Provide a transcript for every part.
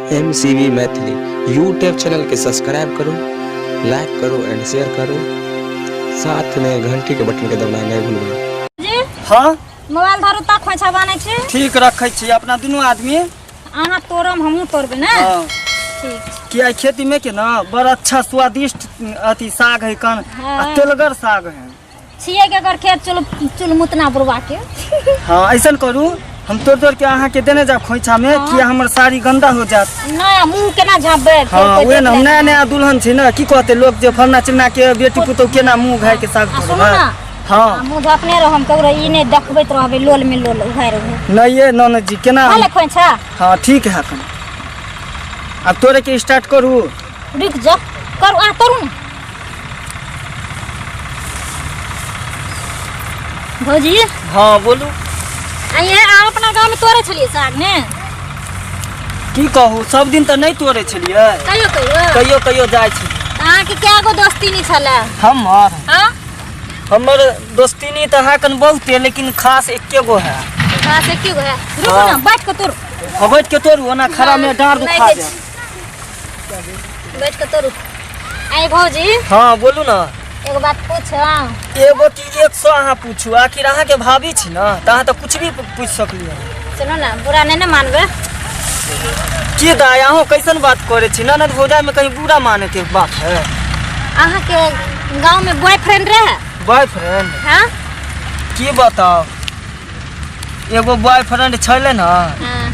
MCV Maithili YouTube channel के subscribe करो, like करो एंड शेयर करो, साथ में घंटी के बटन के दबाना नहीं भूलबो। हाँ मोबाइल धरू ता खोइछा बानै छी। ठीक रखे छी अपना दुनू आदमी। अहाँ तोरम हमहू तोरबे ना। हाँ। ठीक किया खेती में के ना बड़ा अच्छा स्वादिष्ट अति साग है कन हाँ। तेलगर साग है। छिए के अगर खेत चुलमुतना बुरवा के। हाँ ऐसा करू हम तोड़ के अहाँ के देने जा खोइछा में हाँ। किया हमर साड़ी गंदा हो जात। नया मुंह केना झाबे। हाँ वे ना नया नया दुल्हन छी ना की कहते लोग जे फलना चिन्ना के बेटी पुतौ केना मुंह घाय के साग सुनो तोड़। ना हाँ मुंह झपने रह हम ककरो ई नै देखबैत रहबे लोल में लोल उघार रहे। नहीं ये ननद जी केना हाले खोइछा। हाँ ठीक है अपन अब तोड़े के स्टार्ट करू। रुक जा करू आ तोरू ना। भौजी हाँ बोलू आइए आ अपना गांव में तोड़े छलिए साग ने। की कहू सब दिन तो नहीं तोड़े छलिए कहियो कहियो कहियो कहियो जाय छी। अहाँ के क्या गो दोस्ती नहीं छले। हमर हां हमर दोस्तीनी तो है कन बहुत है लेकिन खास एके गो है। हां से की गो है रुक हाँ। ना बैठ के तोड़। बैठ के तोड़ू ना खरा में डांड दुखा जाए। बैठ के तोड़ू। आई भौजी हाँ बोलू ना एगो बात पूछ। एगो चीज 100 अहाँ पूछू आखिर अहाँ के भाभी छी ना त अहाँ तो कुछ भी पूछ सकलिए। सुनो ना बुरा नहीं ना मानबे। की दाई अहाँ कैसन बात करे छी ननद भौजाई में कहीं बुरा माने के बात है। अहाँ के गांव में बॉयफ्रेंड रहे। बॉयफ्रेंड हां की बताओ एगो बॉयफ्रेंड छले ना हां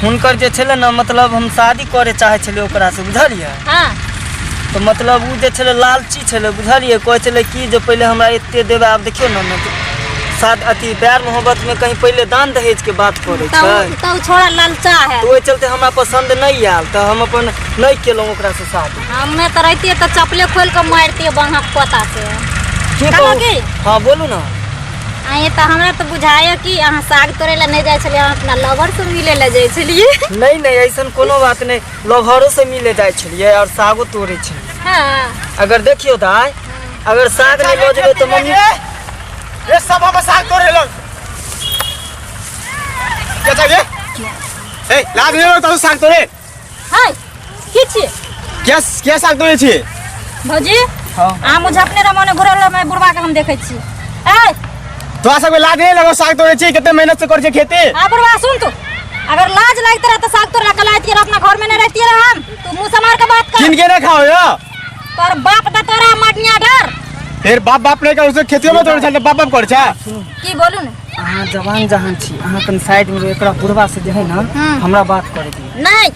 हुनकर जे छले ना मतलब हम शादी करे चाहे छले ओकरा से बुझलिए। हां तो मतलब उ जे छले लालची छले बुझलिए कहे छले कि जे पहले हमरा एते देबे अब देखियो ना साथ अति प्यार मोहब्बत में कहीं पहले दान दहेज के बात करे छै तो छोड़ा लालचा है। तो ओइ चलते हमरा पसंद नहीं आयल तो हम अपन नहीं केलौ ओकरा से शादी। हमें तो रहती तो चपले खोल के मारती बंगा पता से। की कहलो कहू की हां बोलू ना। आए तो हमरा तो बुझाया कि अहाँ साग तोड़े ला नहीं जाय छलिए अहाँ अपना लवर से मिले ला जाय छलिए। नहीं नहीं ऐसन कोनो बात नहीं लवहरो से मिले जाय छलिए और सागो तोड़े छलिए। हां अगर देखियो दाई अगर साग नहीं लो जेबे तो मम्मी ये सब हम साग तोड़े लोग क्या चाहिए ए लाद ले लो तो साग तोड़े। हाय की छी क्या साग तोड़े छी भौजी। हां आ मुझे अपने रमने गुरल में बुढ़वा के हम देखे छी। ए तो आ सब लाद ले लो साग तोड़े छी कितने मेहनत से कर छी खेती। आ बुढ़वा सुन तू अगर लाज लगते रहा तो साग तोड़ के लाती रह अपना घर में नहीं रहती रह हम तू मुंह से मार के बात कर। किन के ना खाओ यो तोर बाप दा तोरा मटनिया डर। फिर बाप नहीं कर उसे खेती में तोड़े छल बाप कर छा की बोलू न अहाँ जवान जहान छी अहाँ कन साइड में एकरा बुढ़वा से जे है ना हमरा बात करे दी। नहीं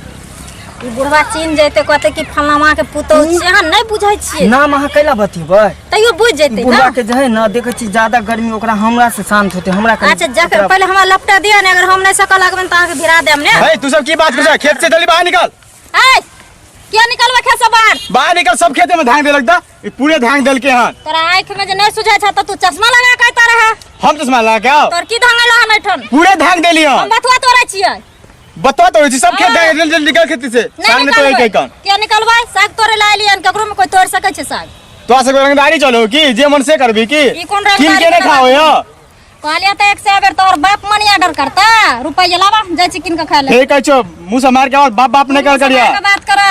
ई बुढ़वा चीन जेते कहते कि फलामा के पुतौ छी अहाँ नहीं बुझै छी नाम अहाँ कैला बतीबै तइयो बुझ जेते बुढ़वा ना। के जे है ना देखे छी ज्यादा गर्मी ओकरा हमरा से शांत होते हमरा कन। अच्छा जकर पहले हमरा लपटा दिया ने अगर हम नहीं सकल लगबे त अहाँ के भिरा देम ने। ए तू सब की बात कर छा खेत से जल्दी बाहर निकल। ए क्या निकलबे खेत से बाहर निकल सब खेते में धान दे लगदा ये पूरे धान दल के हां तोरा आंख में जे नहीं सुझै छ त तू चश्मा लगा के आइता रहा। हम चश्मा लगा के आओ तोर की धांगल हन ऐठन पूरे धान दे लियो हम बतवा तोरा छियै बतवा तो सब खेत जल्दी जल्दी निकल खेती से साग में तोड़े के कौन क्या निकलबै साग तोरे ला लियन ककरो में कोई तोड़ सकै छै साग। तो आ सब रंगदारी चलो की जे मन से करबी की ई कोन रंगदारी किन के ने खाओ यो कहलिया त 100 बेर तोर बाप मनी ऑर्डर करता रुपया लावा जाय छी किन के खा ले। हे कहै छो मुंह से मार के और बाप नहीं कर करिया का बात करा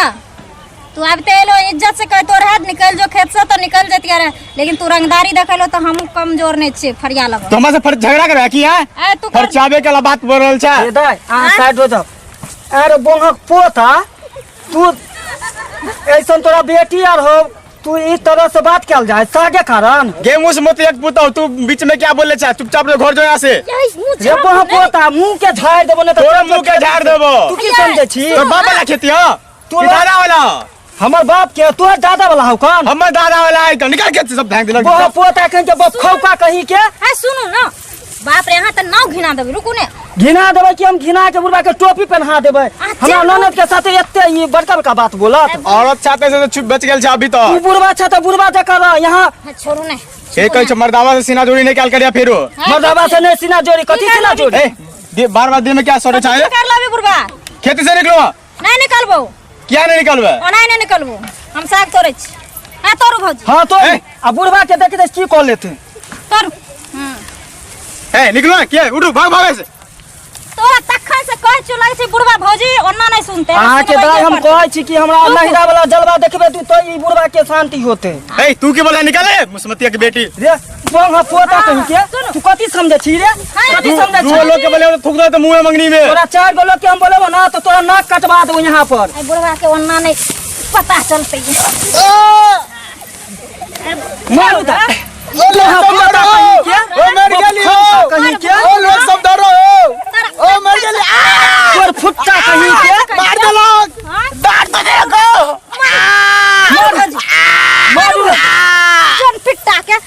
तू अब ते एलो इज्जत से कह तोर हाथ निकल जो खेत से तो निकल जतिया रे लेकिन तू रंगदारी देखलो तो हम कमजोर नहीं छे फरिया लगा। तो हमरा से झगड़ा करे की है ए तू पर चाबे के बात बोल रहल छा। ए दाई अहाँ साइड हो जाओ। अरे बोंहक पोता तू ऐसन तोरा बेटी आर हो तू इस तरह से बात कल जाए सागे कारण गे मुंह से मत एक पुताओ तू बीच में क्या बोले छा चुपचाप घर जो यहां से रे बोंहक पोता मुंह के झाड़ देबो ने तोरा मुंह के झाड़ देबो तू की समझे छी तोर बाप वाला खेती हो तू तू दादा वाला हमर बाप के तोर दादा वाला हो कौन हमर दादा वाला है तो निकाल खेत से सब धान दे बोंहक लग पोता कहीं के बस खौका कहीं के ए सुनु न बाप रे यहाँ त नाव घिना देबे रुकू ने घिना देबै कि हम घिना के बुढ़वा के टोपी पहना देबै हमरा ननद के साथे एते ई बड़का बड़का बात बोलत। औरत छाते से तो छुप बच गेल छा अभी तो तू बुढ़वा छ त बुढ़वा जकर यहाँ छोड़ू ने ए कहै छ मर्दावा से सीना जोड़ी निकाल करिया फेरो मर्दावा से नहीं सीना जोड़ी कथी सीना जोड़ी ए बार दिन में क्या सोचे छा कर लाबे बुढ़वा खेती से निकलो नहीं निकलबो क्या नहीं निकलबे नहीं निकलबो हम साग तोड़े छी। हां तोरू भौजी हां तो ए? आ बुढ़वा के देख दे की कॉल लेते तोरू ए निकलो क्या उठो भाग भाग से तोरा तखन से कह चलै छै बुढ़वा भौजी ओना नहीं सुनते अहाँ के दाई हम कहै छी कि हमरा नहिरा वाला जलवा देखबे तू तो ई बुढ़वा के शांति होते। ए तू के बोला निकाले मुसमतिया की बेटी रे बंगा पोता कहीं के तू कथि समझे छी रे कथि समझे दो छी लोग के बोले थूक दो तो मुंह में मंगनी में तोरा 4 गो लोग के हम बोलेबो ना तो तोरा नाक कटवा देबो यहां पर। आई बुढ़वा के ओन्ना नहीं पता चलते मारू दा ओ मर गेली हो कहीं के ओ लोग सब डरो हो ओ मर गेली तोर फुट्टा कहीं के मार दो लोग डांट तो देखो मारू चल पिट्टा के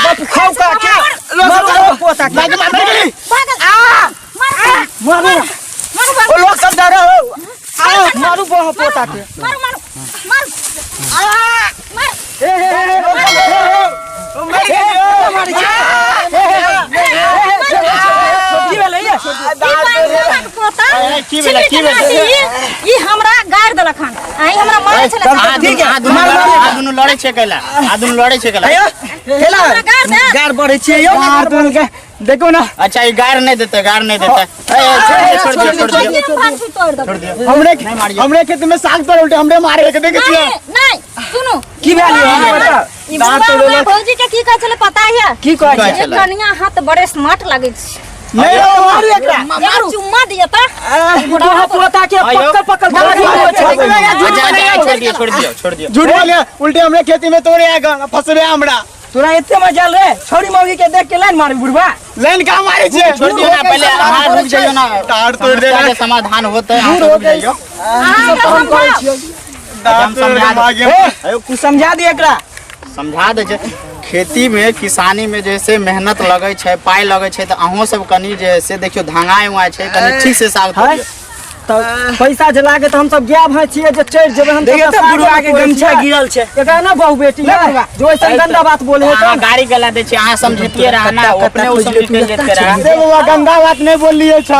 बाप खाऊ का के मारू पोता के मार गेली मार मारू ओ लोग सब डरो हो मारू बह पोता के मार मार मार मार की भेलै ये ई हमरा गाड़ देलक हन आई हमरा मारै छले ठीक है दुनु लड़े छे केला दुनु लड़े छे केला हेला गाड़ बढ़े छियै यौ के देखो ना। अच्छा ये गार नहीं देते छोड़ दियो हमरे खेत में साग तोड़ उल्टे हमरे मारे के देखे छियै नहीं सुनो की भेलै हमरा बता ई बुढ़वा भौजी के की कहै छले पता है की कहै एक कनिया हाथ बड़े स्मार्ट लागै छै नहीं मारू एकरा मारू चुम्मा दिया ता बुढ़वा पोता के पकड़ पकड़ छोड़ दियो झूठ बोले उल्टे हमरे खेती में तोड़े आएगा फसबे हमरा तोरा एते मजाल रे छोरी मौगी के देख के लाइन मारी बुढ़वा लाइन का मारे छे छोड़ दियो ना पहले हां रुक जाइयो ना तार तोड़ दे के समाधान होते है रुक जाइयो हम करै छियै हम समझा मागे अयो कुछ समझा दे एकरा समझा दे खेती में किसानी में जैसे मेहनत लगे छै पाई लगे छै त अहो सब कनी जैसे देखियो धांगाए हुआ छै कनी ठीक से साग है तो पैसा जे लागे त हम सब गया भाई छियै जे चढ़ जेबै हम देखिए तो बुढ़वा के गमछा गिरल छै एकरा ना बहु बेटी है जो ऐसा गंदा बात बोले है अहाँ गाड़ी गला दे छी अहाँ समझतिए रहा ना अपने उ समझ के जेते रहा से वो गंदा बात नहीं बोलिए छ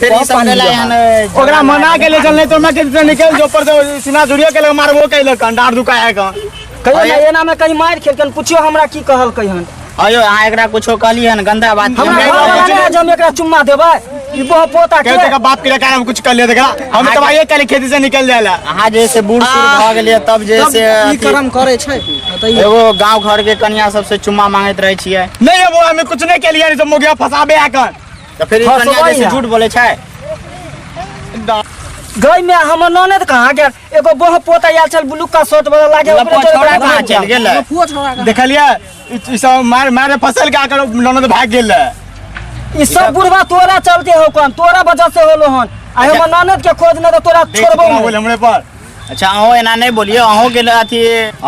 फिर ई सब लेला हन ओकरा मना के ले चल नहीं तो मैं के निकल जो पर से सीना झुरियो के मारबो कैल डांड दुखाए का कहियो एना में कहीं मार खेलकन पूछियो हमरा की कहल कहिन अयो अहाँ एकरा कुछो कहली हन गंदा बात हमरा हम एकरा चुम्मा देबै ई बहु पोता के कहते का बाप के कारण हम कुछ कर ले देखा हम तो ये कल खेती से निकल जाला अहाँ जैसे बूढ़ सूढ़ भ गेलिए तब जैसे ई कर्म करे छै बताइए एगो गांव घर के कन्या सबसे चुम्मा मांगत रहे छिए नहीं है वो हमें कुछ नहीं के लिए तो मुगिया फसाबे आकर तो फिर ई कन्या जैसे झूठ बोले छै गई में हमर ननद कहां गेल एगो बहु पोता आयल छल ब्लू का शर्ट वाला लागे लपा छोड़ा कहां चल गेल देखलिए ई सब मारे फसल के आकर ननद भाग गेल ई सब बुढ़वा तोरा चलते हो कौन तोरा वजह से होलो हन आ हमर ननद के खोज न तो तोरा छोड़बो बोल हमरे पर अच्छा अहो एना नहीं बोलिए अहो के अथी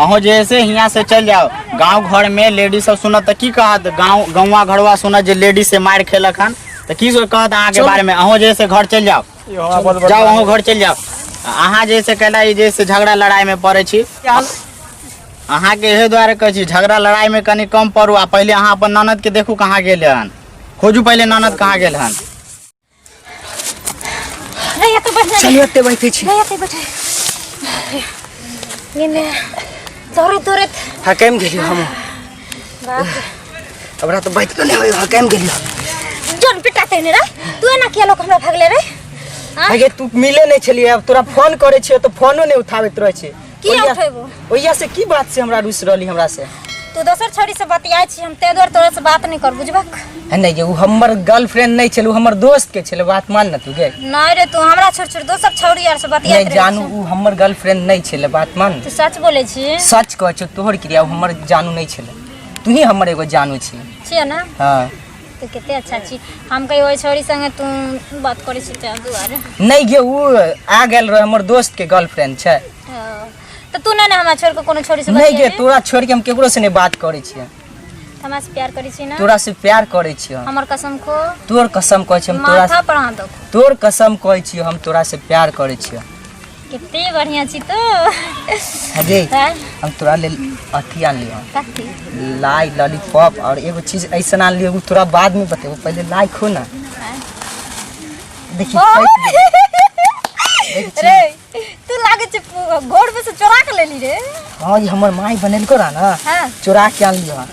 अहो जैसे हियां से चल जाओ गांव घर में लेडीज सब सुनत त की कहत गांव गौवा घरवा सुनत जे लेडीज से मार खेलक हन त की कहत अहाँ के बारे में अहो जैसे घर चल जाओ जाओ अहो घर चल जाओ अहाँ जैसे कहला ई जैसे झगड़ा लड़ाई में पड़े छी अहाँ के एहे द्वारे कहै छी झगड़ा लड़ाई में कनी कम पड़ू आ पहले अहाँ अपन ननद के देखू कहाँ गेल हन खोजू पहले ननद कहाँ गेल हन रहिए तो बैठ चलिए ते बैठे छी रहिए तो बैठे ने दौड़त हकम गेलियो हम हमरा तो बैठ के ले हकम गेलियो जन पिटाते ने रे तू एना किया लोग हमरा भागले रे आगे तू मिले नहीं छलिए अब तोरा फोन करे छियो तो फोनो नहीं उठावत रहे छी की उठेबो ओइया से की बात से हमरा रुस रहली हमरा से तू दोसर छोरी से बतियाई छी हम ते दोर तोरे से बात नहीं कर बुझबक नहीं जे उ हमर गर्लफ्रेंड नहीं छल उ हमर दोस्त के छल बात मान न तू गे नहीं रे तू हमरा छोड़ दोसर छोरी यार से बतियाई नहीं जानू उ हमर गर्लफ्रेंड नहीं छल बात मान तू सच बोले छी सच कह छ तोहर क्रिया हमर जानू नहीं छल तू ही हमर एगो जानू छी छिए ना हां तू कितने अच्छा छी हम कहीं ओइ छोरी संगे तू बात करे छी ते दुआरे नहीं गे उ आ गेल रहे हमर दोस्त के गर्लफ्रेंड छै तो तू ना हमरा छोड़ के कोनो छोरी से नहीं गे तोरा छोड़ के हम केकरो से नहीं बात करे छी हमरा से प्यार करे छी ना तोरा से प्यार करे छी हमर कसम खो तोर कसम कहै छी हम तोरा माथा पर हाथ दो तोर कसम कहै छी हम तोरा से प्यार करे छी कितनी बढ़िया छी तो अरे हम तोरा ले अथी आन लियो कथी लाई लॉलीपॉप और एगो चीज ऐसा आन लियो तोरा बाद में बतेबो पहले लाई खो ना देखी रे तू लागे छ घोड़ पे से चोरा के लेली रे हां ये हमर माई बनेल को रहा ना हां चोरा के आन लियो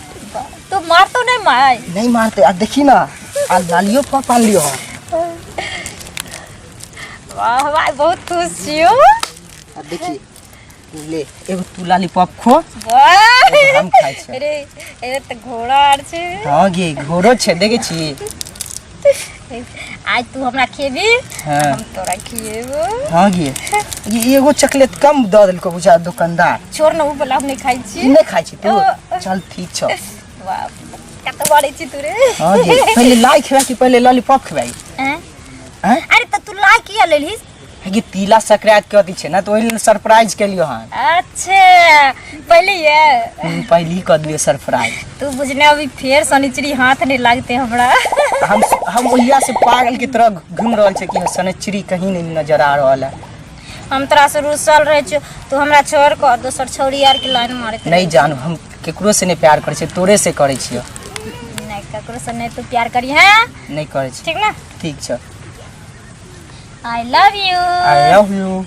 तू मार तो नहीं माई नहीं मारते आ देखी ना आ लालियो पॉप आन लियो वाह भाई बहुत खुश छियो। देखी ले एगो तू लॉलीपॉप खो वाह एगो हम खाइ छै। अरे अरे त घोड़ा आर छै। हाँ गे घोड़ो छै देखे छी। आज तू हमरा खेबी हाँ। हम तोरा खिएबो। हाँ गे ये एगो चॉकलेट कम दऽ देलको बुझा दुकानदार। छोड़ न उ वाला हम नहीं खाइ छी। तू नहीं खाइ छी तू चल ठीक छ। वाह कत बड़े छी तू रे। हाँ गे पहले लाई खिला कि पहले लॉलीपॉप खिलाई। हैं? हैं? अरे त तू ला किया लेलिस? गे तिला संक्रांति के अथी छै ना तो ओहि सरप्राइज के लियो हन। अच्छा पहले ये पहली कर दियो सरप्राइज। तू बुझने अभी फिर शनिचरी हाथ नहीं लागते हमरा। हम ओहिया से पागल की तरह घूम रहल छै कि शनिचरी कहीं नहीं नजर आ रहल है। हम तोरा से रुसल रहे छ तू हमरा छोड़ कर दोसर छौरी यार के लाइन मारे। नहीं जानू हम केकरो से नहीं प्यार करे छै तोरे से करे छियो। नहीं ककरो से नहीं तू प्यार करी है नहीं करे छी। ठीक ना? ठीक छ। I love you. I love you.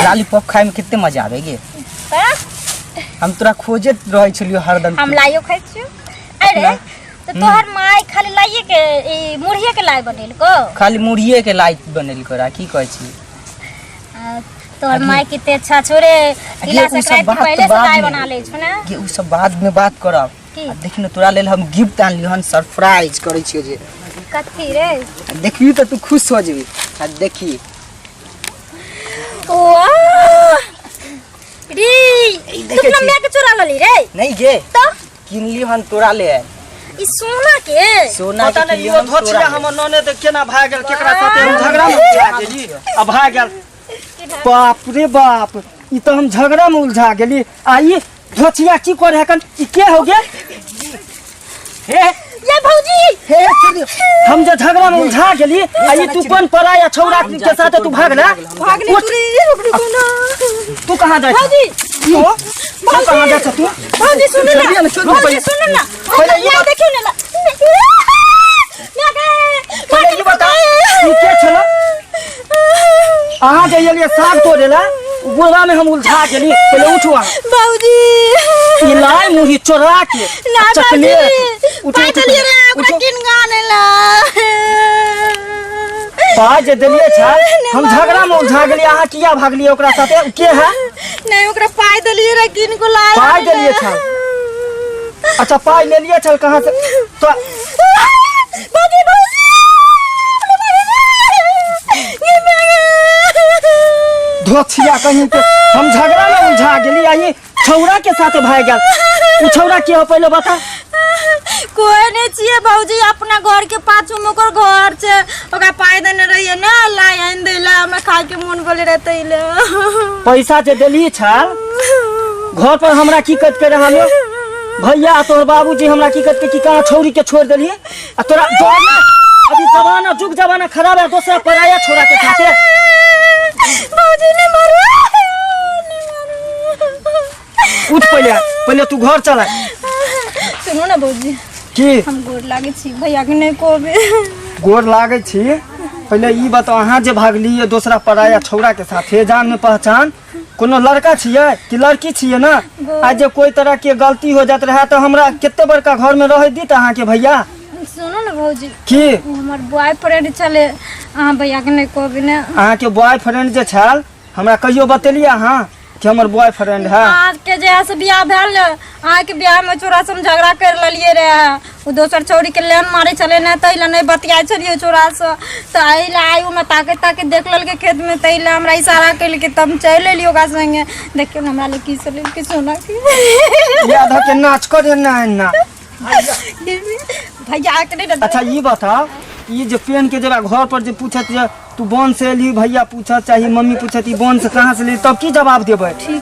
Lollipop खाए में कितने मजा आवे गे। हम तोरा खोजत रहे छलियो हरदम। हम लाइयो खाइ छियो। अरे तो तोहर माय खाली लाइए के ई मुर्गिए के लाई बनेल को। खाली मुर्गिए के लाइट बनेल करा की कहै छी। तोहर माय कितने अच्छा छोरे तिला संक्रांति पहले से लाई बना ले छ ना। ये उ सब बाद में बात करब। देखी न तोरा लेल हम गिफ्ट आनलियो हन सरप्राइज करे छियो जे। कथी रे? देखबी तो तू खुश हो जेबी। आ देखी वाह रे तू अपना मैं के चुरा लली रे। नहीं गे तो किनलियो हन तोरा ले। ई सोना के सोना पता के नहीं यो धोछिया हमर नने त केना भाग गेल केकरा साथे हम झगड़ा में उलझा गेली आ भाग गेल। बाप रे बाप ई तो हम झगड़ा में उलझा गेली। आ ई धोछिया की करे हकन ई के हो गेल? हे ये भौजी हे हम जे झगड़ा में उलझा गेली आ ई तू कोन पराया छौरा के साथे तू भागला? भागने रुक ना। तू कहां जाय भौजी तू कहां जाय तू? भौजी सुन ना भौजी सुन ना पहले ये ये देखियो ना पहले ये बता ई के छला? अहाँ जे एलिए साग तोड़ेला बुढ़वा में हम उलझा गेली। पहले उठवा भौजी ई लाई मुही चोरा के ना चॉकलेट उठ चलिए रे ओकरा किन गाने ला। पाय जे देलिए छ हम झगड़ा में उलझा गेली। अहाँ किया भागलिए ओकरा साथे? के है? नहीं ओकरा पाई देलिए रे किन को ला। पाय देलिए छ? अच्छा पाय ले लिए छ कहां से? तो भौजी भौजी धोछिया कहीं के हम झगड़ा में उलझा गेली। आई छौरा के साथे भाग गेल। उ छौरा के हो पहले बता। कोई नहीं छिए भौजी अपना घर के पाछू में ओकर घर छे ओकरा पाई देने रहिए ना लाई आन देला हमरा खाए के मन बोले रहते ले। पैसा जे देली छ घर पर हमरा की कत के रहलो भैया तोर बाबूजी हमरा की कत के की कहां छौरी के छोड़ देली आ तोरा डर ना? अभी जमाना जुग जमाना खराब है दूसरा पराया छोरा के साथे। भौजी ने मारो उठ पहले तू घर चला। सुनो ना भौजी की हम गोर लागे छी भैया के नहीं कोबे। गोर लागे छी पहले ई बताओ अहाँ जे भागली दूसरा पराया छौरा के साथे जान में पहचान कोनो लड़का छिए कि लड़की छिए ना? आज जे कोई तरह के गलती हो जात रहा तो हमरा कितने बड़का घर में रह दी अहाँ के भैया। सुनो ना भौजी की हमर बॉयफ्रेंड चले अहाँ भैया के नहीं कोबे ने। अहाँ के बॉयफ्रेंड जे छल हमरा कहियो बतेलिए अहाँ कि हमर बॉयफ्रेंड है? आज के जे से बियाह भेल अहाँ के बियाह में चोरा से झगड़ा कर ललिए रे उ दोसर छौरी के लेन मारे चले ना तइला नहीं बतियाय छलिए चोरा से त आइला आयु में ताके देख लल के खेत में तइला हमरा इशारा कइल के तब चल लेली ओका संगे। देखियो ना हमरा ले की से ले के सोना के याद है के नाच करे ना भैया के नहीं। अच्छा ये बता ये जो पेन के जरा घर पर जे पूछत जे तू बन से ली भैया पूछत चाहे मम्मी पूछत ई बन से कहां से ली तब की जवाब देबै?